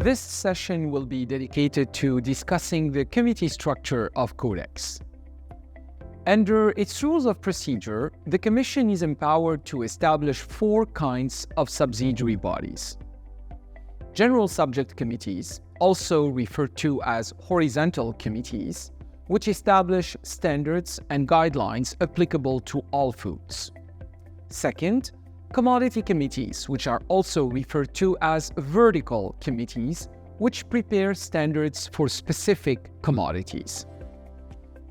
This session will be dedicated to discussing the committee structure of Codex. Under its rules of procedure, the Commission is empowered to establish 4 kinds of subsidiary bodies. General subject committees, also referred to as horizontal committees, which establish standards and guidelines applicable to all foods. Second, commodity committees, which are also referred to as vertical committees, which prepare standards for specific commodities.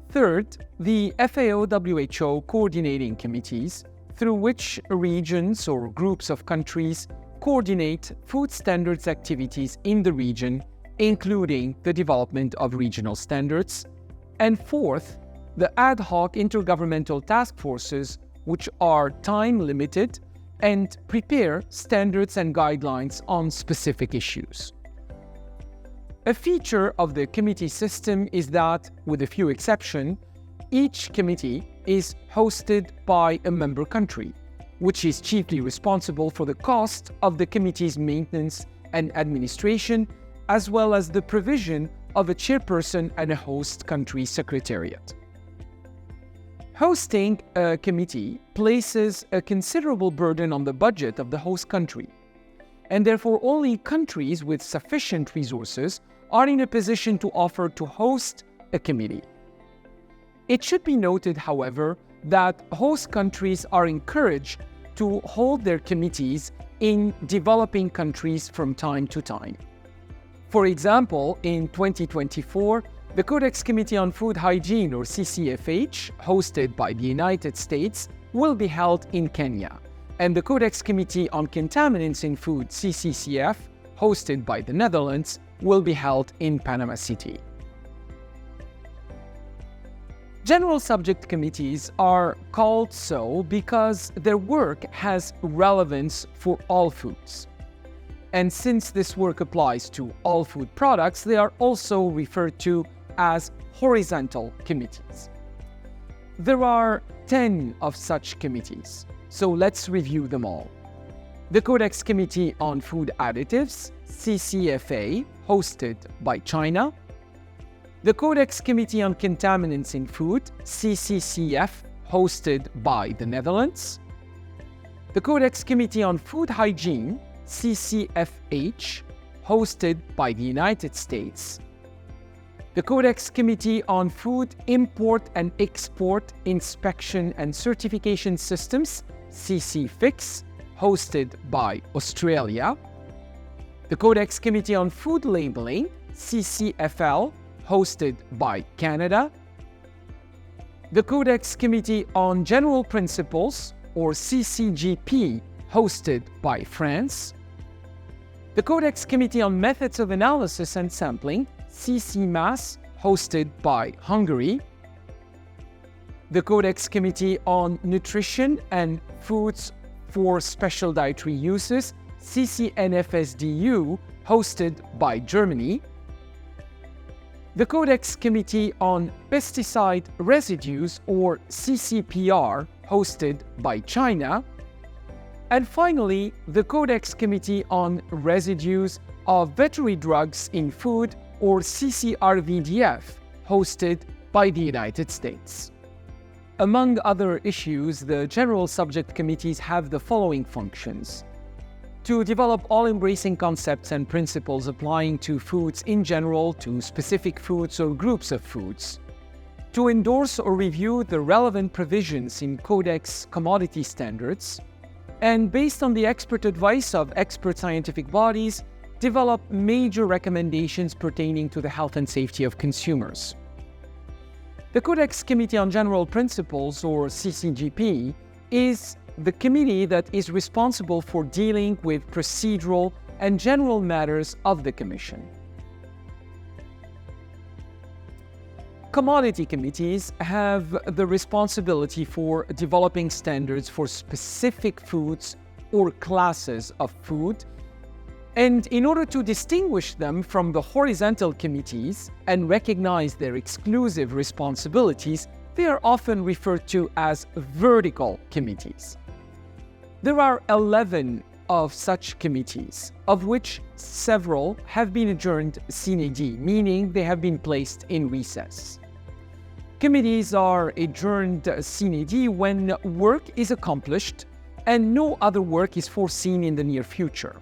Third, the FAO/WHO coordinating committees, through which regions or groups of countries coordinate food standards activities in the region, including the development of regional standards. And fourth, the ad hoc intergovernmental task forces, which are time-limited and prepare standards and guidelines on specific issues. A feature of the committee system is that, with a few exceptions, each committee is hosted by a member country, which is chiefly responsible for the cost of the committee's maintenance and administration, as well as the provision of a chairperson and a host country secretariat. Hosting a committee places a considerable burden on the budget of the host country, and therefore only countries with sufficient resources are in a position to offer to host a committee. It should be noted, however, that host countries are encouraged to hold their committees in developing countries from time to time. For example, in 2024, the Codex Committee on Food Hygiene, or CCFH, hosted by the United States, will be held in Kenya, and the Codex Committee on Contaminants in Food, CCCF, hosted by the Netherlands, will be held in Panama City. General subject committees are called so because their work has relevance for all foods. And since this work applies to all food products, they are also referred to as horizontal committees. There are 10 of such committees, so let's review them all. The Codex Committee on Food Additives, CCFA, hosted by China. The Codex Committee on Contaminants in Food, CCCF, hosted by the Netherlands. The Codex Committee on Food Hygiene, CCFH, hosted by the United States. The Codex Committee on Food Import and Export Inspection and Certification Systems, CCFIX, hosted by Australia. The Codex Committee on Food Labeling, CCFL, hosted by Canada. The Codex Committee on General Principles, or CCGP, hosted by France. The Codex Committee on Methods of Analysis and Sampling, CCMAS, hosted by Hungary. The Codex Committee on Nutrition and Foods for Special Dietary Uses, CCNFSDU, hosted by Germany. The Codex Committee on Pesticide Residues, or CCPR, hosted by China. And finally, the Codex Committee on Residues of Veterinary Drugs in Food, or CCRVDF, hosted by the United States. Among other issues, the general subject committees have the following functions: to develop all-embracing concepts and principles applying to foods in general, to specific foods or groups of foods, to endorse or review the relevant provisions in Codex commodity standards, and based on the expert advice of expert scientific bodies, develop major recommendations pertaining to the health and safety of consumers. The Codex Committee on General Principles, or CCGP, is the committee that is responsible for dealing with procedural and general matters of the Commission. Commodity committees have the responsibility for developing standards for specific foods or classes of food, and in order to distinguish them from the horizontal committees and recognize their exclusive responsibilities, they are often referred to as vertical committees. There are 11 of such committees, of which several have been adjourned sine die, meaning they have been placed in recess. Committees are adjourned sine die when work is accomplished and no other work is foreseen in the near future.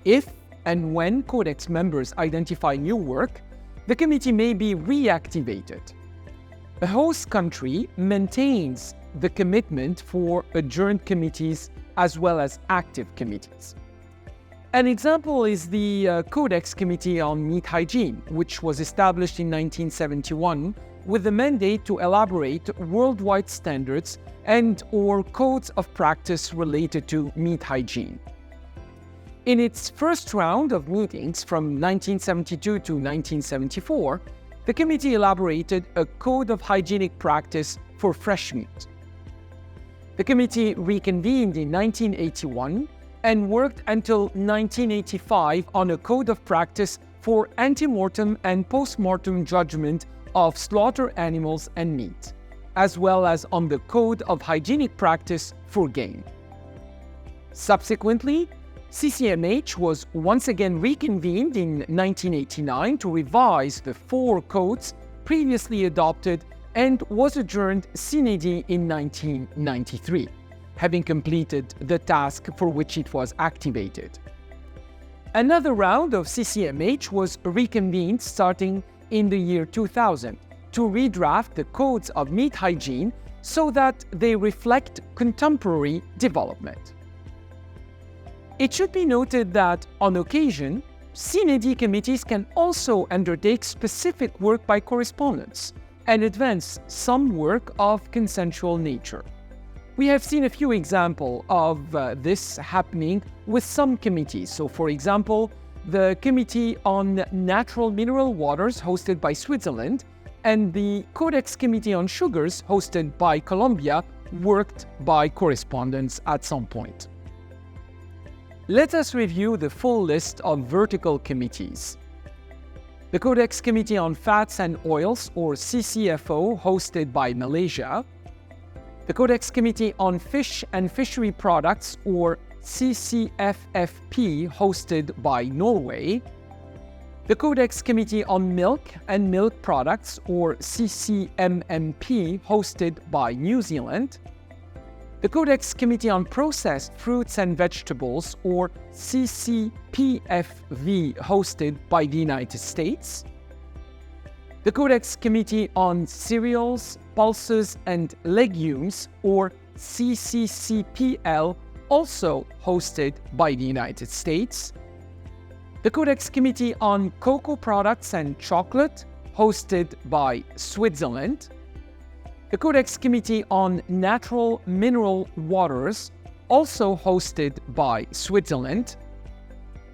If and when Codex members identify new work, the committee may be reactivated. A host country maintains the commitment for adjourned committees as well as active committees. An example is the Codex Committee on Meat Hygiene, which was established in 1971 with the mandate to elaborate worldwide standards and/or codes of practice related to meat hygiene. In its first round of meetings from 1972 to 1974, the committee elaborated a code of hygienic practice for fresh meat. The committee reconvened in 1981 and worked until 1985 on a code of practice for ante-mortem and post-mortem judgment of slaughter animals and meat, as well as on the code of hygienic practice for game. Subsequently, CCMH was once again reconvened in 1989 to revise the 4 codes previously adopted and was adjourned sine die in 1993, having completed the task for which it was activated. Another round of CCMH was reconvened starting in the year 2000 to redraft the codes of meat hygiene so that they reflect contemporary development. It should be noted that, on occasion, sine die committees can also undertake specific work by correspondence and advance some work of consensual nature. We have seen a few examples of this happening with some committees. So, for example, the Committee on Natural Mineral Waters, hosted by Switzerland, and the Codex Committee on Sugars, hosted by Colombia, worked by correspondence at some point. Let us review the full list of vertical committees. The Codex Committee on Fats and Oils, or CCFO, hosted by Malaysia. The Codex Committee on Fish and Fishery Products, or CCFFP, hosted by Norway. The Codex Committee on Milk and Milk Products, or CCMMP, hosted by New Zealand. The Codex Committee on Processed Fruits and Vegetables, or CCPFV, hosted by the United States. The Codex Committee on Cereals, Pulses and Legumes, or CCCPL, also hosted by the United States. The Codex Committee on Cocoa Products and Chocolate, hosted by Switzerland. The Codex Committee on Natural Mineral Waters, also hosted by Switzerland.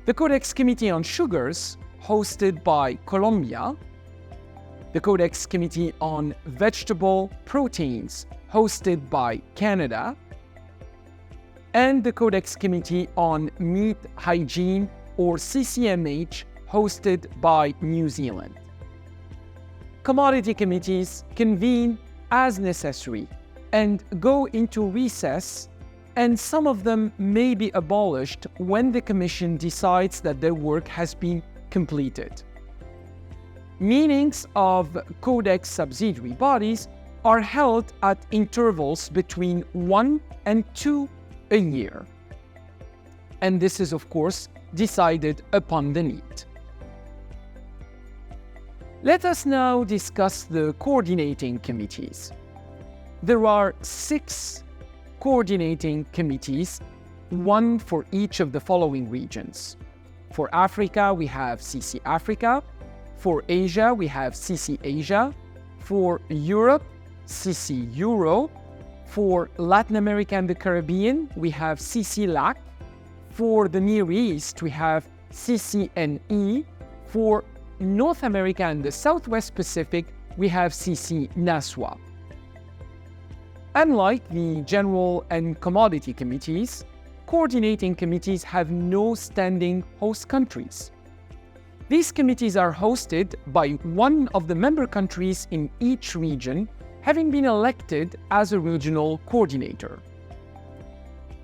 The Codex Committee on Sugars, hosted by Colombia. The Codex Committee on Vegetable Proteins, hosted by Canada. And the Codex Committee on Meat Hygiene, or CCMH, hosted by New Zealand. Commodity committees convene as necessary and go into recess, and some of them may be abolished when the Commission decides that their work has been completed. Meetings of Codex subsidiary bodies are held at intervals between 1 and 2 a year. And this is, of course, decided upon the need. Let us now discuss the coordinating committees. There are 6 coordinating committees, 1 for each of the following regions. For Africa, we have CC Africa. For Asia, we have CC Asia. For Europe, CC Euro. For Latin America and the Caribbean, we have CC LAC. For the Near East, we have CCNE. For North America and the Southwest Pacific, we have CC NASWA. Unlike the General and Commodity Committees, coordinating committees have no standing host countries. These committees are hosted by one of the member countries in each region, having been elected as a regional coordinator.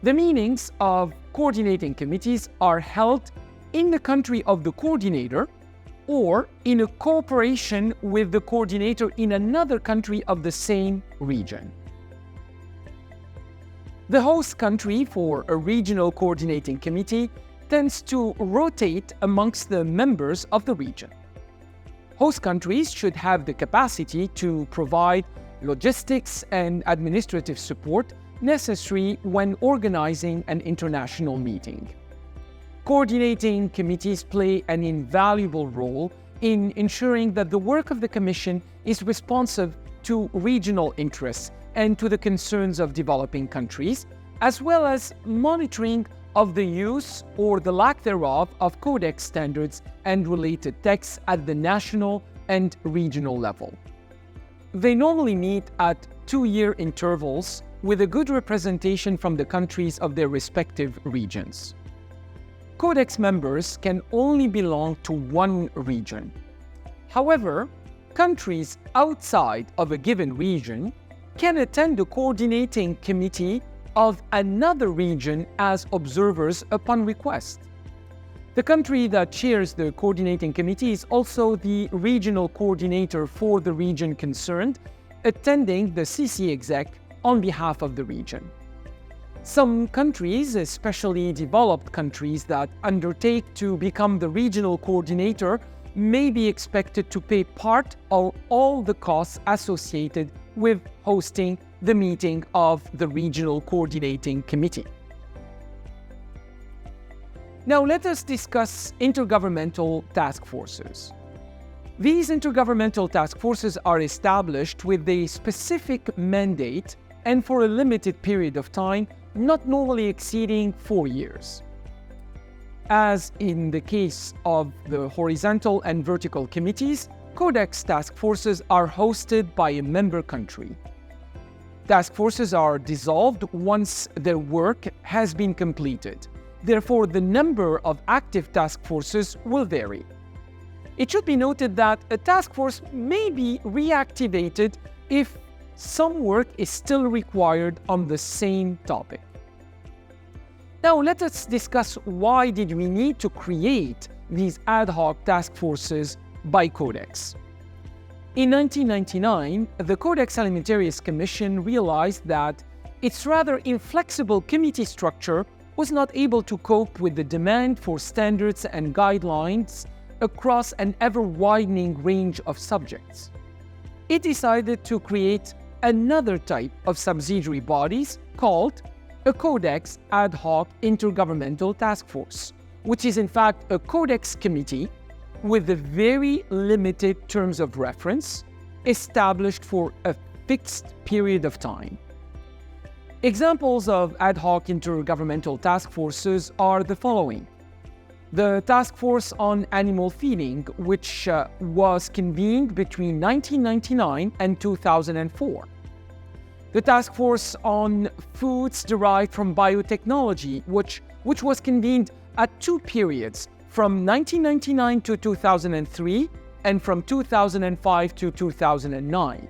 The meetings of coordinating committees are held in the country of the coordinator or in a cooperation with the coordinator in another country of the same region. The host country for a regional coordinating committee tends to rotate amongst the members of the region. Host countries should have the capacity to provide logistics and administrative support necessary when organizing an international meeting. Coordinating committees play an invaluable role in ensuring that the work of the Commission is responsive to regional interests and to the concerns of developing countries, as well as monitoring of the use or the lack thereof of Codex standards and related texts at the national and regional level. They normally meet at 2-year intervals with a good representation from the countries of their respective regions. Codex members can only belong to one region. However, countries outside of a given region can attend the coordinating committee of another region as observers upon request. The country that chairs the coordinating committee is also the regional coordinator for the region concerned, attending the CC exec on behalf of the region. Some countries, especially developed countries that undertake to become the regional coordinator, may be expected to pay part or all the costs associated with hosting the meeting of the regional coordinating committee. Now let us discuss intergovernmental task forces. These intergovernmental task forces are established with a specific mandate and for a limited period of time, not normally exceeding 4 years. As in the case of the horizontal and vertical committees, Codex task forces are hosted by a member country. Task forces are dissolved once their work has been completed. Therefore, the number of active task forces will vary. It should be noted that a task force may be reactivated if some work is still required on the same topic. Now, let us discuss why did we need to create these ad hoc task forces by Codex. In 1999, the Codex Alimentarius Commission realized that its rather inflexible committee structure was not able to cope with the demand for standards and guidelines across an ever-widening range of subjects. It decided to create another type of subsidiary bodies called a Codex Ad Hoc Intergovernmental Task Force, which is in fact a Codex committee with a very limited terms of reference established for a fixed period of time. Examples of ad hoc intergovernmental task forces are the following. The Task Force on Animal Feeding, which was convened between 1999 and 2004. The Task Force on Foods Derived from Biotechnology, which was convened at 2 periods, from 1999 to 2003 and from 2005 to 2009.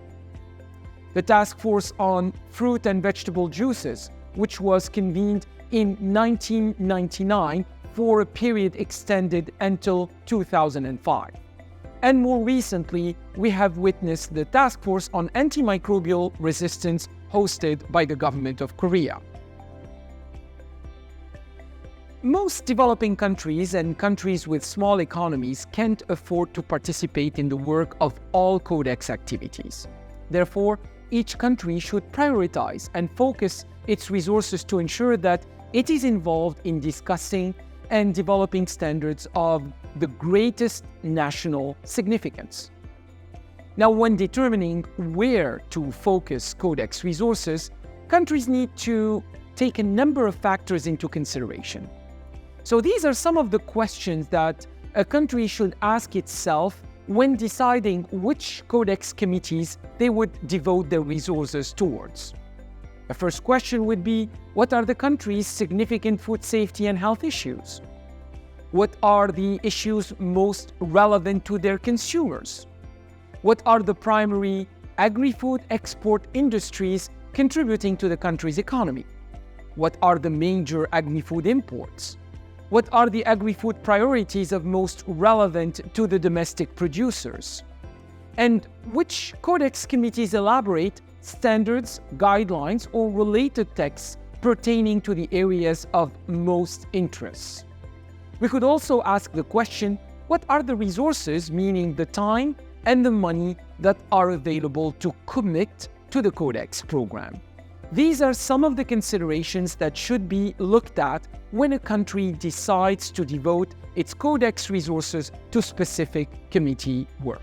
The Task Force on Fruit and Vegetable Juices, which was convened in 1999 for a period extended until 2005. And more recently, we have witnessed the Task Force on Antimicrobial Resistance hosted by the government of Korea. Most developing countries and countries with small economies can't afford to participate in the work of all Codex activities. Therefore, each country should prioritize and focus its resources to ensure that it is involved in discussing and developing standards of the greatest national significance. Now, when determining where to focus Codex resources, countries need to take a number of factors into consideration. So these are some of the questions that a country should ask itself when deciding which Codex committees they would devote their resources towards. The first question would be, what are the country's significant food safety and health issues? What are the issues most relevant to their consumers? What are the primary agri-food export industries contributing to the country's economy? What are the major agri-food imports? What are the agri-food priorities of most relevant to the domestic producers? And which Codex committees elaborate standards, guidelines, or related texts pertaining to the areas of most interest? We could also ask the question, what are the resources, meaning the time and the money, that are available to commit to the Codex program? These are some of the considerations that should be looked at when a country decides to devote its Codex resources to specific committee work.